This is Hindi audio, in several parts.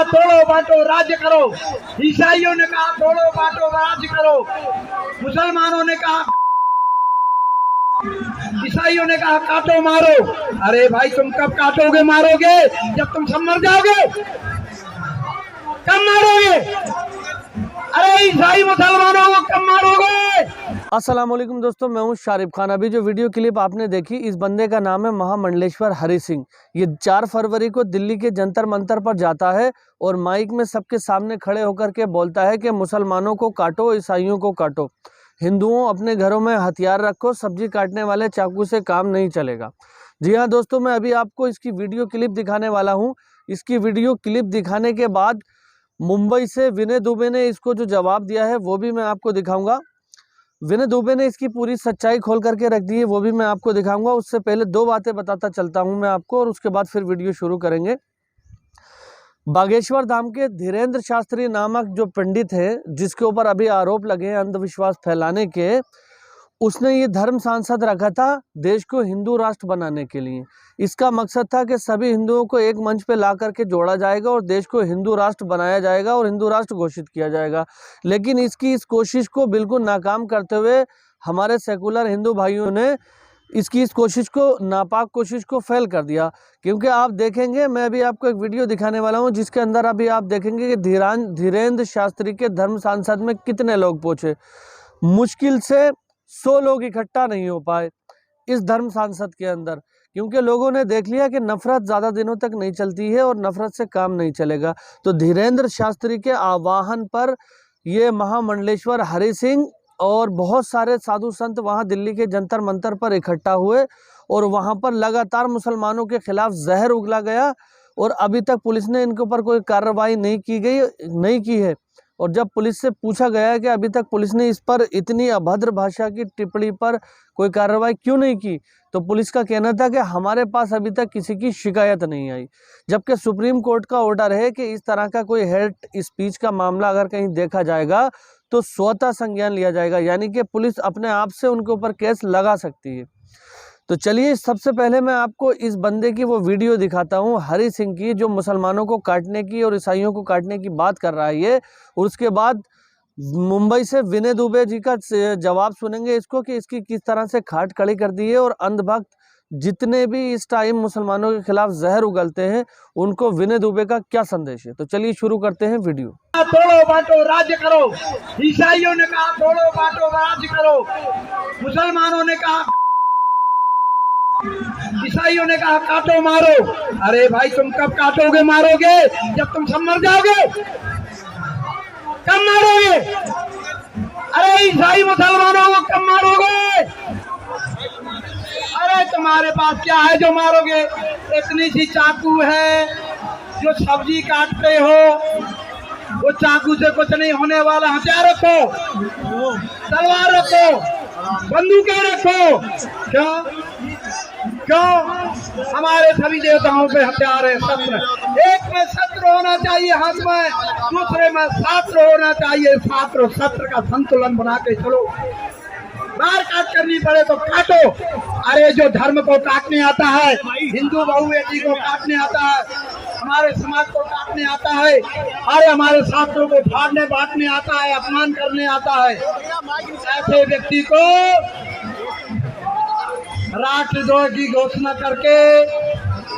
तोड़ो बांटो राज्य करो, ईसाइयों ने कहा तोड़ो बांटो राज्य करो, मुसलमानों ने कहा, ईसाइयों ने कहा काटो मारो। अरे भाई तुम कब काटोगे मारोगे? जब तुम सब मर जाओगे। कब मारोगे? अरे ईसाई मुसलमानों को कब मारोगे? अस्सलाम वालेकुम दोस्तों, मैं हूं शारिब खान। अभी जो वीडियो क्लिप आपने देखी, इस बंदे का नाम है महामंडलेश्वर हरि सिंह। ये 4 फरवरी को दिल्ली के जंतर मंतर पर जाता है और माइक में सबके सामने खड़े होकर के बोलता है कि मुसलमानों को काटो, ईसाइयों को काटो, हिंदुओं अपने घरों में हथियार रखो, सब्जी काटने वाले चाकू से काम नहीं चलेगा। जी हाँ दोस्तों, मैं अभी आपको इसकी वीडियो क्लिप दिखाने वाला हूँ। इसकी वीडियो क्लिप दिखाने के बाद मुंबई से विनय दुबे ने इसको जो जवाब दिया है वो भी मैं आपको दिखाऊंगा। विनय दुबे ने इसकी पूरी सच्चाई खोल करके रख दी है, वो भी मैं आपको दिखाऊंगा। उससे पहले 2 बातें बताता चलता हूं मैं आपको और उसके बाद फिर वीडियो शुरू करेंगे। बागेश्वर धाम के धीरेन्द्र शास्त्री नामक जो पंडित है, जिसके ऊपर अभी आरोप लगे हैं अंधविश्वास फैलाने के, उसने ये धर्म सांसद रखा था देश को हिंदू राष्ट्र बनाने के लिए। इसका मकसद था कि सभी हिंदुओं को एक मंच पे ला करके जोड़ा जाएगा और देश को हिंदू राष्ट्र बनाया जाएगा और हिंदू राष्ट्र घोषित किया जाएगा। लेकिन इसकी इस कोशिश को बिल्कुल नाकाम करते हुए हमारे सेकुलर हिंदू भाइयों ने इसकी इस कोशिश को, नापाक कोशिश को फेल कर दिया। क्योंकि आप देखेंगे, मैं अभी आपको एक वीडियो दिखाने वाला हूँ जिसके अंदर अभी आप देखेंगे कि धीरेन्द्र शास्त्री के धर्म सांसद में कितने लोग पहुंचे। मुश्किल से 100 लोग इकट्ठा नहीं हो पाए इस धर्म सांसद के अंदर, क्योंकि लोगों ने देख लिया कि नफरत ज़्यादा दिनों तक नहीं चलती है और नफरत से काम नहीं चलेगा। तो धीरेन्द्र शास्त्री के आह्वान पर ये महामंडलेश्वर हरि सिंह और बहुत सारे साधु संत वहाँ दिल्ली के जंतर मंतर पर इकट्ठा हुए और वहाँ पर लगातार मुसलमानों के खिलाफ जहर उगला गया और अभी तक पुलिस ने इनके ऊपर कोई कार्रवाई नहीं की है। और जब पुलिस से पूछा गया कि अभी तक पुलिस ने इस पर इतनी अभद्र भाषा की टिप्पणी पर कोई कार्रवाई क्यों नहीं की, तो पुलिस का कहना था कि हमारे पास अभी तक किसी की शिकायत नहीं आई। जबकि सुप्रीम कोर्ट का ऑर्डर है कि इस तरह का कोई हेट स्पीच का मामला अगर कहीं देखा जाएगा तो स्वतः संज्ञान लिया जाएगा, यानी कि पुलिस अपने आप से उनके ऊपर केस लगा सकती है। तो चलिए सबसे पहले मैं आपको इस बंदे की वो वीडियो दिखाता हूँ, हरि सिंह की, जो मुसलमानों को काटने की और ईसाइयों को काटने की बात कर रहा है ये। और उसके बाद मुंबई से विनय दुबे जी का जवाब सुनेंगे इसको कि इसकी किस तरह से खाट खड़ी कर दी है और अंधभक्त जितने भी इस टाइम मुसलमानों के खिलाफ जहर उगलते हैं उनको विनय दुबे का क्या संदेश है। तो चलिए शुरू करते हैं वीडियो। तोड़ो बांटो राज्य करो, ईसाइयों ने कहा तोड़ो बांटो राज्य करो, मुसलमानों ने कहा, ईसाइयों ने कहा काटो मारो। अरे भाई तुम कब काटोगे मारोगे? जब तुम सब मर जाओगे। कब मारोगे? अरे ईसाई मुसलमानों को कब मारोगे? अरे तुम्हारे पास क्या है जो मारोगे? इतनी सी चाकू है जो सब्जी काटते हो, वो चाकू से कुछ नहीं होने वाला। हथियार रखो, तलवार रखो, बंदूकें रखो। क्यों? हमारे सभी देवताओं पे हथियार है, शस्त्र। एक में शस्त्र होना चाहिए हाथ में, दूसरे में शास्त्र होना चाहिए। शास्त्र शस्त्र का संतुलन बना के चलो। बार काट करनी पड़े तो काटो। अरे जो धर्म को काटने आता है, हिंदू बहु बेटी को काटने आता है, हमारे समाज को काटने आता है, अरे हमारे शास्त्रों को फाड़ने बांटने आता है, अपमान करने आता है, ऐसे व्यक्ति को राष्ट्रद्रोह की घोषणा करके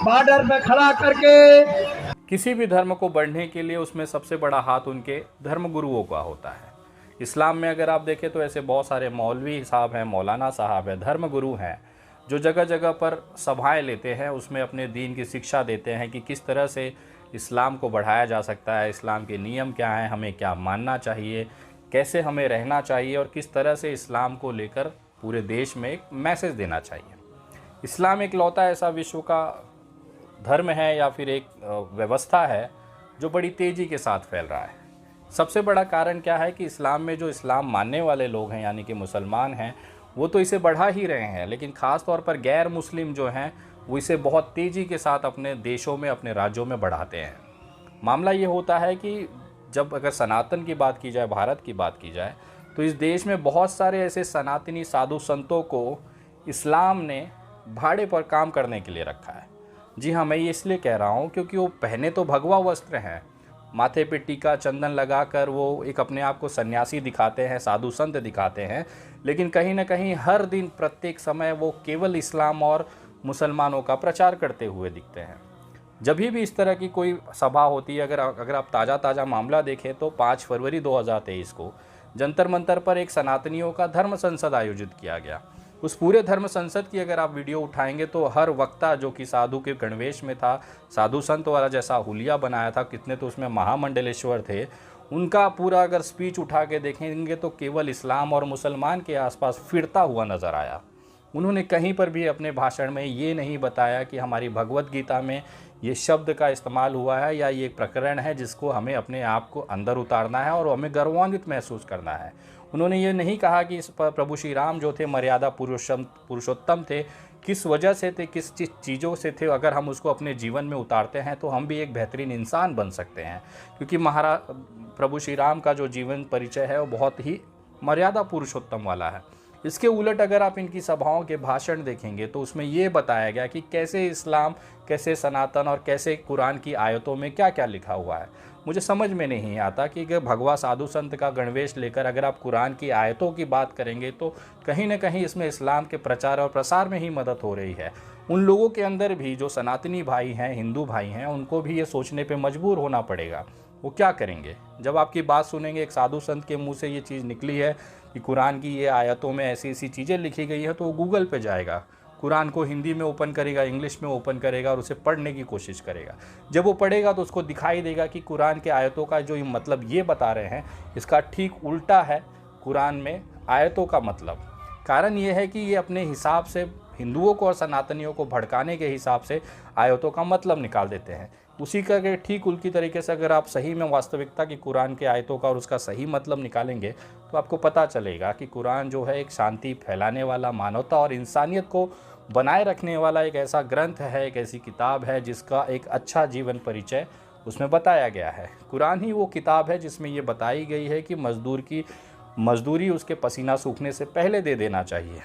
बॉर्डर पे खड़ा करके, किसी भी धर्म को बढ़ने के लिए उसमें सबसे बड़ा हाथ उनके धर्म गुरुओं का होता है। इस्लाम में अगर आप देखें तो ऐसे बहुत सारे मौलवी साहब हैं, मौलाना साहब हैं, धर्म गुरु हैं, जो जगह जगह पर सभाएं लेते हैं, उसमें अपने दीन की शिक्षा देते हैं कि किस तरह से इस्लाम को बढ़ाया जा सकता है, इस्लाम के नियम क्या हैं, हमें क्या मानना चाहिए, कैसे हमें रहना चाहिए और किस तरह से इस्लाम को लेकर पूरे देश में एक मैसेज देना चाहिए। इस्लाम एक लौता ऐसा विश्व का धर्म है या फिर एक व्यवस्था है जो बड़ी तेज़ी के साथ फैल रहा है। सबसे बड़ा कारण क्या है कि इस्लाम में जो इस्लाम मानने वाले लोग हैं यानी कि मुसलमान हैं, वो तो इसे बढ़ा ही रहे हैं, लेकिन ख़ास तौर पर गैर मुस्लिम जो हैं वो इसे बहुत तेज़ी के साथ अपने देशों में, अपने राज्यों में बढ़ाते हैं। मामला ये होता है कि जब अगर सनातन की बात की जाए, भारत की बात की जाए, तो इस देश में बहुत सारे ऐसे सनातनी साधु संतों को इस्लाम ने भाड़े पर काम करने के लिए रखा है। जी हाँ, मैं ये इसलिए कह रहा हूँ क्योंकि वो पहने तो भगवा वस्त्र हैं, माथे पे टीका चंदन लगाकर वो एक अपने आप को सन्यासी दिखाते हैं, साधु संत दिखाते हैं, लेकिन कहीं ना कहीं हर दिन प्रत्येक समय वो केवल इस्लाम और मुसलमानों का प्रचार करते हुए दिखते हैं। जब भी इस तरह की कोई सभा होती है, अगर आप ताज़ा मामला देखें तो 5 फरवरी 2023 को जंतर मंतर पर एक सनातनियों का धर्म संसद आयोजित किया गया। उस पूरे धर्म संसद की अगर आप वीडियो उठाएंगे तो हर वक्ता जो कि साधु के गणवेश में था, साधु संत वाला जैसा हुलिया बनाया था, कितने तो उसमें महामंडलेश्वर थे, उनका पूरा अगर स्पीच उठा के देखेंगे तो केवल इस्लाम और मुसलमान के आसपास फिरता हुआ नज़र आया। उन्होंने कहीं पर भी अपने भाषण में ये नहीं बताया कि हमारी भगवत गीता में ये शब्द का इस्तेमाल हुआ है या ये एक प्रकरण है जिसको हमें अपने आप को अंदर उतारना है और हमें गर्वान्वित महसूस करना है। उन्होंने ये नहीं कहा कि इस प्रभु श्री राम जो थे मर्यादा पुरुषोत्तम थे, किस वजह से थे, किस चीज़ों से थे, अगर हम उसको अपने जीवन में उतारते हैं तो हम भी एक बेहतरीन इंसान बन सकते हैं। क्योंकि प्रभु श्री राम का जो जीवन परिचय है वो बहुत ही मर्यादा पुरुषोत्तम वाला है। इसके उलट अगर आप इनकी सभाओं के भाषण देखेंगे तो उसमें ये बताया गया कि कैसे इस्लाम, कैसे सनातन और कैसे कुरान की आयतों में क्या क्या लिखा हुआ है। मुझे समझ में नहीं आता कि भगवा साधु संत का गणवेश लेकर अगर आप कुरान की आयतों की बात करेंगे तो कहीं ना कहीं इसमें इस्लाम के प्रचार और प्रसार में ही मदद हो रही है। उन लोगों के अंदर भी जो सनातनी भाई हैं, हिंदू भाई हैं, उनको भी ये सोचने पे मजबूर होना पड़ेगा वो क्या करेंगे। जब आपकी बात सुनेंगे, एक साधु संत के मुंह से ये चीज़ निकली है कि कुरान की ये आयतों में ऐसी ऐसी चीज़ें लिखी गई है, तो वो गूगल पे जाएगा, कुरान को हिंदी में ओपन करेगा, इंग्लिश में ओपन करेगा और उसे पढ़ने की कोशिश करेगा। जब वो पढ़ेगा तो उसको दिखाई देगा कि कुरान के आयतों का जो मतलब ये बता रहे हैं इसका ठीक उल्टा है कुरान में आयतों का मतलब। कारण ये है कि ये अपने हिसाब से हिंदुओं को और सनातनियों को भड़काने के हिसाब से आयतों का मतलब निकाल देते हैं। उसी का ठीक उल्टी तरीके से अगर आप सही में वास्तविकता की कुरान के आयतों का और उसका सही मतलब निकालेंगे तो आपको पता चलेगा कि कुरान जो है एक शांति फैलाने वाला, मानवता और इंसानियत को बनाए रखने वाला एक ऐसा ग्रंथ है, एक ऐसी किताब है जिसका एक अच्छा जीवन परिचय उसमें बताया गया है। कुरान ही वो किताब है जिसमें ये बताई गई है कि मजदूर की मजदूरी उसके पसीना सूखने से पहले दे देना चाहिए।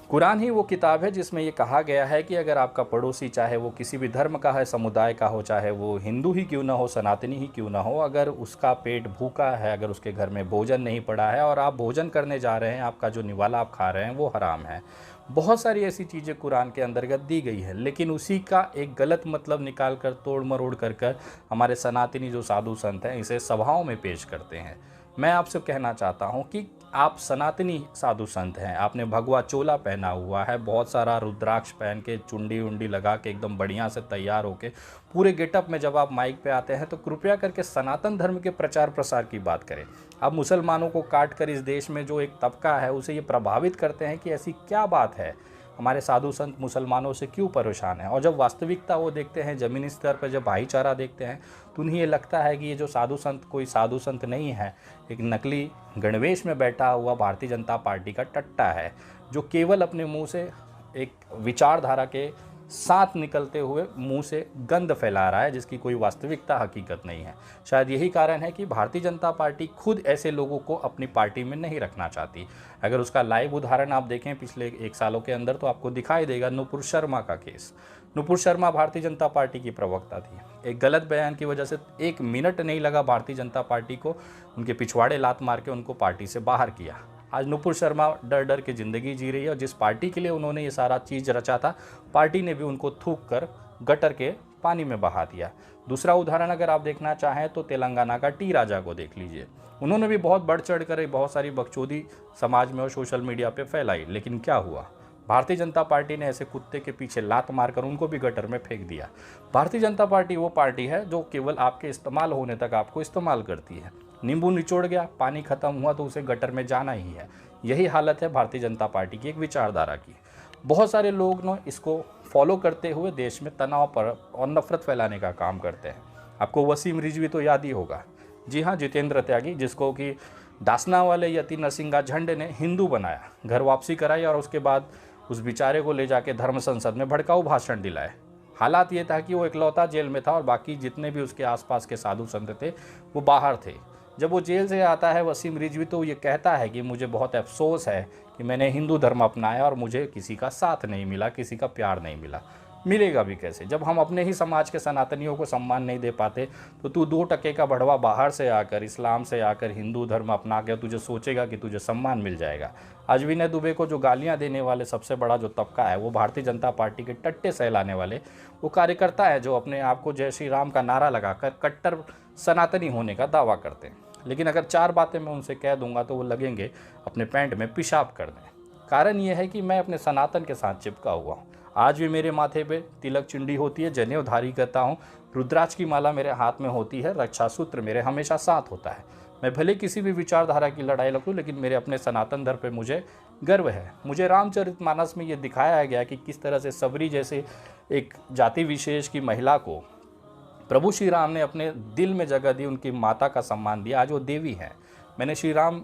कुरान ही वो किताब है जिसमें ये कहा गया है कि अगर आपका पड़ोसी, चाहे वो किसी भी धर्म का है, समुदाय का हो, चाहे वो हिंदू ही क्यों ना हो, सनातनी ही क्यों ना हो, अगर उसका पेट भूखा है, अगर उसके घर में भोजन नहीं पड़ा है और आप भोजन करने जा रहे हैं, आपका जो निवाला आप खा रहे हैं वो हराम है। बहुत सारी ऐसी चीज़ें कुरान के अंतर्गत दी गई है, लेकिन उसी का एक गलत मतलब निकाल कर, तोड़ मरोड़ कर हमारे सनातनी जो साधु संत हैं इसे सभाओं में पेश करते हैं। मैं आपसे कहना चाहता हूं कि आप सनातनी साधु संत हैं, आपने भगवा चोला पहना हुआ है, बहुत सारा रुद्राक्ष पहन के, चुंडी उंडी लगा के एकदम बढ़िया से तैयार होके पूरे गेटअप में जब आप माइक पे आते हैं तो कृपया करके सनातन धर्म के प्रचार प्रसार की बात करें। आप मुसलमानों को काट कर इस देश में जो एक तबका है उसे ये प्रभावित करते हैं कि ऐसी क्या बात है, हमारे साधु संत मुसलमानों से क्यों परेशान है। और जब वास्तविकता वो देखते हैं, ज़मीनी स्तर पर जब भाईचारा देखते हैं तो उन्हें ये लगता है कि ये जो साधु संत कोई साधु संत नहीं है, एक नकली गणवेश में बैठा हुआ भारतीय जनता पार्टी का टट्टा है जो केवल अपने मुंह से एक विचारधारा के साथ निकलते हुए मुंह से गंध फैला रहा है जिसकी कोई वास्तविकता हकीकत नहीं है। शायद यही कारण है कि भारतीय जनता पार्टी खुद ऐसे लोगों को अपनी पार्टी में नहीं रखना चाहती। अगर उसका लाइव उदाहरण आप देखें पिछले 1 सालों के अंदर तो आपको दिखाई देगा नुपुर शर्मा का केस। नुपुर शर्मा भारतीय जनता पार्टी की प्रवक्ता थी, एक गलत बयान की वजह से 1 मिनट नहीं लगा भारतीय जनता पार्टी को उनके पिछवाड़े लात मार के उनको पार्टी से बाहर किया। आज नुपुर शर्मा डर डर के ज़िंदगी जी रही है और जिस पार्टी के लिए उन्होंने ये सारा चीज़ रचा था, पार्टी ने भी उनको थूक कर गटर के पानी में बहा दिया। दूसरा उदाहरण अगर आप देखना चाहें तो तेलंगाना का टी राजा को देख लीजिए। उन्होंने भी बहुत बढ़ चढ़ कर बहुत सारी बकचोदी समाज में और सोशल मीडिया पे फैलाई, लेकिन क्या हुआ? भारतीय जनता पार्टी ने ऐसे कुत्ते के पीछे लात मारकर उनको भी गटर में फेंक दिया। भारतीय जनता पार्टी वो पार्टी है जो केवल आपके इस्तेमाल होने तक आपको इस्तेमाल करती है। नींबू निचोड़ गया, पानी खत्म हुआ तो उसे गटर में जाना ही है। यही हालत है भारतीय जनता पार्टी की एक विचारधारा की। बहुत सारे लोग ना इसको फॉलो करते हुए देश में तनाव पर और नफरत फैलाने का काम करते हैं। आपको वसीम रिजवी तो याद ही होगा, जी हाँ, जितेंद्र त्यागी, जिसको कि दासना वाले यति नरसिंगा झंडे ने हिंदू बनाया, घर वापसी कराई और उसके बाद उस बेचारे को ले जाके धर्म संसद में भड़काऊ भाषण दिलाए। हालात ये था कि वो इकलौता जेल में था और बाकी जितने भी उसके आसपास के साधु संत थे वो बाहर थे। जब वो जेल से आता है वसीम रिजवी तो ये कहता है कि मुझे बहुत अफसोस है कि मैंने हिंदू धर्म अपनाया और मुझे किसी का साथ नहीं मिला, किसी का प्यार नहीं मिला। मिलेगा भी कैसे? जब हम अपने ही समाज के सनातनियों को सम्मान नहीं दे पाते, तो तू 2 टके का बढ़वा बाहर से आकर, इस्लाम से आकर हिंदू धर्म अपना के तुझे सोचेगा कि तुझे सम्मान मिल जाएगा। आज विनय दुबे को जो गालियां देने वाले सबसे बड़ा जो तबका है वो भारतीय जनता पार्टी के टट्टे सहलाने वाले वो कार्यकर्ता है, जो अपने आप को जय श्री राम का नारा लगाकर कट्टर सनातनी होने का दावा करते हैं। लेकिन अगर 4 बातें मैं उनसे कह दूंगा तो वो लगेंगे अपने पैंट में पेशाब कर दें। कारण ये है कि मैं अपने सनातन के साथ चिपका हुआ हूँ। आज भी मेरे माथे पे तिलक चिंडी होती है, जनेऊ धारी करता हूँ, रुद्राक्ष की माला मेरे हाथ में होती है, रक्षा सूत्र मेरे हमेशा साथ होता है। मैं भले किसी भी विचारधारा की लड़ाई लड़ूं, लेकिन मेरे अपने सनातन धर्म पे मुझे गर्व है। मुझे रामचरितमानस में ये दिखाया गया कि किस तरह से सबरी जैसे एक जाति विशेष की महिला को प्रभु श्री राम ने अपने दिल में जगह दी, उनकी माता का सम्मान दिया, आज वो देवी हैं। मैंने श्री राम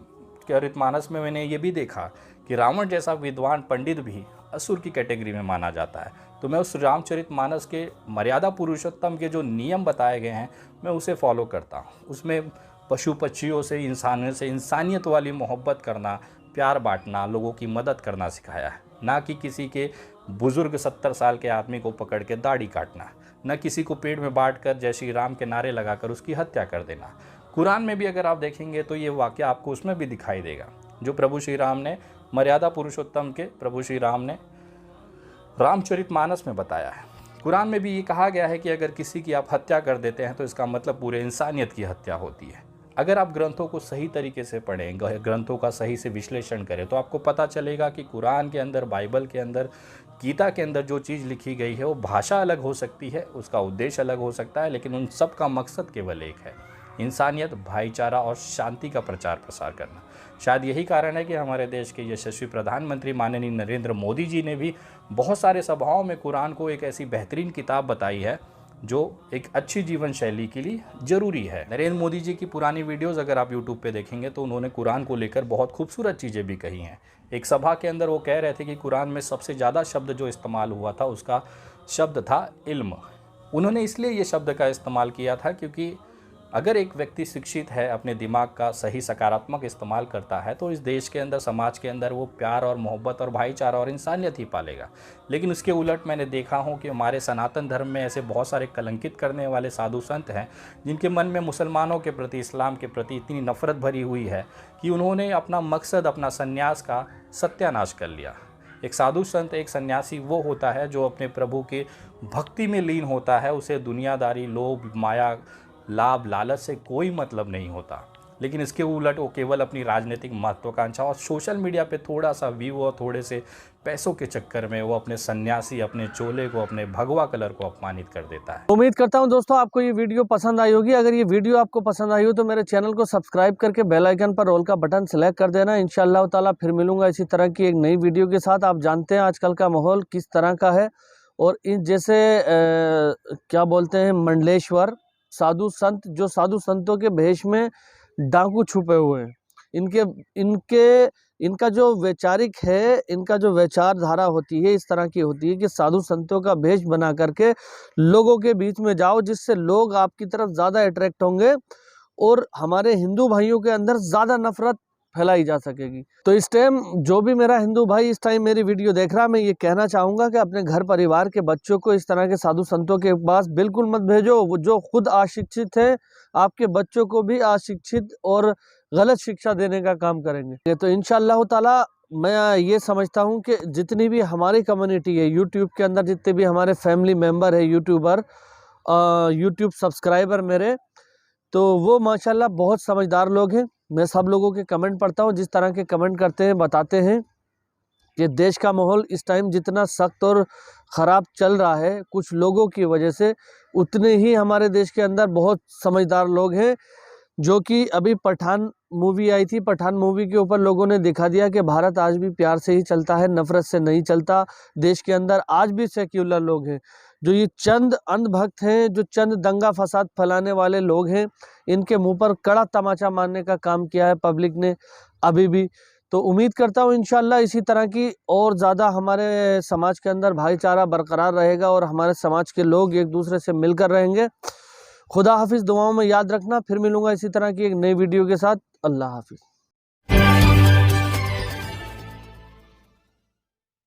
चरितमानस में मैंने ये भी देखा कि रावण जैसा विद्वान पंडित भी असुर की कैटेगरी में माना जाता है। तो मैं उस रामचरितमानस के मर्यादा पुरुषोत्तम के जो नियम बताए गए हैं मैं उसे फॉलो करता हूँ। उसमें पशु पक्षियों से, इंसानों से इंसानियत वाली मोहब्बत करना, प्यार बांटना, लोगों की मदद करना सिखाया है। ना कि किसी के बुजुर्ग 70 साल के आदमी को पकड़ के दाढ़ी काटना, न किसी को पेड़ में बांट कर जय श्री राम के नारे लगाकर उसकी हत्या कर देना। कुरान में भी अगर आप देखेंगे तो ये वाक़या आपको उसमें भी दिखाई देगा, जो प्रभु श्री राम ने मर्यादा पुरुषोत्तम के प्रभु श्री राम ने रामचरितमानस में बताया है। कुरान में भी ये कहा गया है कि अगर किसी की आप हत्या कर देते हैं तो इसका मतलब पूरे इंसानियत की हत्या होती है। अगर आप ग्रंथों को सही तरीके से पढ़ें, ग्रंथों का सही से विश्लेषण करें, तो आपको पता चलेगा कि कुरान के अंदर, बाइबल के अंदर, गीता के अंदर जो चीज़ लिखी गई है वो भाषा अलग हो सकती है, उसका उद्देश्य अलग हो सकता है, लेकिन उन सब का मकसद केवल एक है, इंसानियत, भाईचारा और शांति का प्रचार प्रसार करना। शायद यही कारण है कि हमारे देश के यशस्वी प्रधानमंत्री माननीय नरेंद्र मोदी जी ने भी बहुत सारे सभाओं में कुरान को एक ऐसी बेहतरीन किताब बताई है जो एक अच्छी जीवन शैली के लिए ज़रूरी है। नरेंद्र मोदी जी की पुरानी वीडियोस अगर आप यूट्यूब पे देखेंगे तो उन्होंने कुरान को लेकर बहुत खूबसूरत चीज़ें भी कही हैं। एक सभा के अंदर वो कह रहे थे कि कुरान में सबसे ज़्यादा शब्द जो इस्तेमाल हुआ था उसका शब्द था इल्म। उन्होंने इसलिए ये शब्द का इस्तेमाल किया था क्योंकि अगर एक व्यक्ति शिक्षित है, अपने दिमाग का सही सकारात्मक इस्तेमाल करता है, तो इस देश के अंदर, समाज के अंदर वो प्यार और मोहब्बत और भाईचारा और इंसानियत ही पालेगा। लेकिन उसके उलट मैंने देखा हूँ कि हमारे सनातन धर्म में ऐसे बहुत सारे कलंकित करने वाले साधु संत हैं जिनके मन में मुसलमानों के प्रति, इस्लाम के प्रति इतनी नफरत भरी हुई है कि उन्होंने अपना मकसद, अपना संन्यास का सत्यानाश कर लिया। एक साधु संत, एक सन्यासी वो होता है जो अपने प्रभु के भक्ति में लीन होता है। उसे दुनियादारी, लोभ, माया, लाभ, लालच से कोई मतलब नहीं होता। लेकिन इसके उलट वो केवल अपनी राजनीतिक महत्वाकांक्षा और सोशल मीडिया पे थोड़ा सा व्यू और थोड़े से पैसों के चक्कर में वो अपने सन्यासी, अपने चोले को, अपने भगवा कलर को अपमानित कर देता है। उम्मीद करता हूं दोस्तों आपको ये वीडियो पसंद आई होगी। अगर ये वीडियो आपको पसंद आई हो तो मेरे चैनल को सब्सक्राइब करके बेल आइकन पर ऑल का बटन सेलेक्ट कर देना। इंशाअल्लाह ताला फिर मिलूंगा इसी तरह की एक नई वीडियो के साथ। आप जानते हैं आजकल का माहौल किस तरह का है, और इन जैसे क्या बोलते हैं, मंडलेश्वर साधु संत, जो साधु संतों के भेष में डाकू छुपे हुए हैं, इनका जो वैचारिक है, इनका जो विचारधारा होती है इस तरह की होती है कि साधु संतों का भेष बना करके लोगों के बीच में जाओ, जिससे लोग आपकी तरफ ज़्यादा अट्रैक्ट होंगे और हमारे हिंदू भाइयों के अंदर ज़्यादा नफरत फैलाई जा सकेगी। तो इस टाइम जो भी मेरा हिंदू भाई इस टाइम मेरी वीडियो देख रहा है, मैं ये कहना चाहूँगा कि अपने घर परिवार के बच्चों को इस तरह के साधु संतों के पास बिल्कुल मत भेजो। वो जो खुद अशिक्षित है, आपके बच्चों को भी अशिक्षित और गलत शिक्षा देने का काम करेंगे। तो इंशाअल्लाह ताला मैं ये समझता हूँ कि जितनी भी हमारी कम्युनिटी है यूट्यूब के अंदर, जितने भी हमारे फैमिली मेम्बर है यूट्यूबर, यूट्यूब सब्सक्राइबर मेरे, तो वो माशाल्लाह बहुत समझदार लोग हैं। मैं सब लोगों के कमेंट पढ़ता हूँ, जिस तरह के कमेंट करते हैं बताते हैं कि देश का माहौल इस टाइम जितना सख्त और ख़राब चल रहा है कुछ लोगों की वजह से, उतने ही हमारे देश के अंदर बहुत समझदार लोग हैं। जो कि अभी पठान मूवी आई थी, पठान मूवी के ऊपर लोगों ने दिखा दिया कि भारत आज भी प्यार से ही चलता है, नफरत से नहीं चलता। देश के अंदर आज भी सेक्युलर लोग हैं। जो ये चंद अंधभक्त हैं, जो चंद दंगा फसाद फैलाने वाले लोग हैं, इनके मुंह पर कड़ा तमाचा मारने का काम किया है पब्लिक ने अभी भी। तो उम्मीद करता हूँ इंशाल्लाह इसी तरह की और ज़्यादा हमारे समाज के अंदर भाईचारा बरकरार रहेगा और हमारे समाज के लोग एक दूसरे से मिलकर रहेंगे। खुदा हाफिज़, दुआओं में याद रखना। फिर मिलूंगा इसी तरह की एक नई वीडियो के साथ। अल्लाह हाफिज़।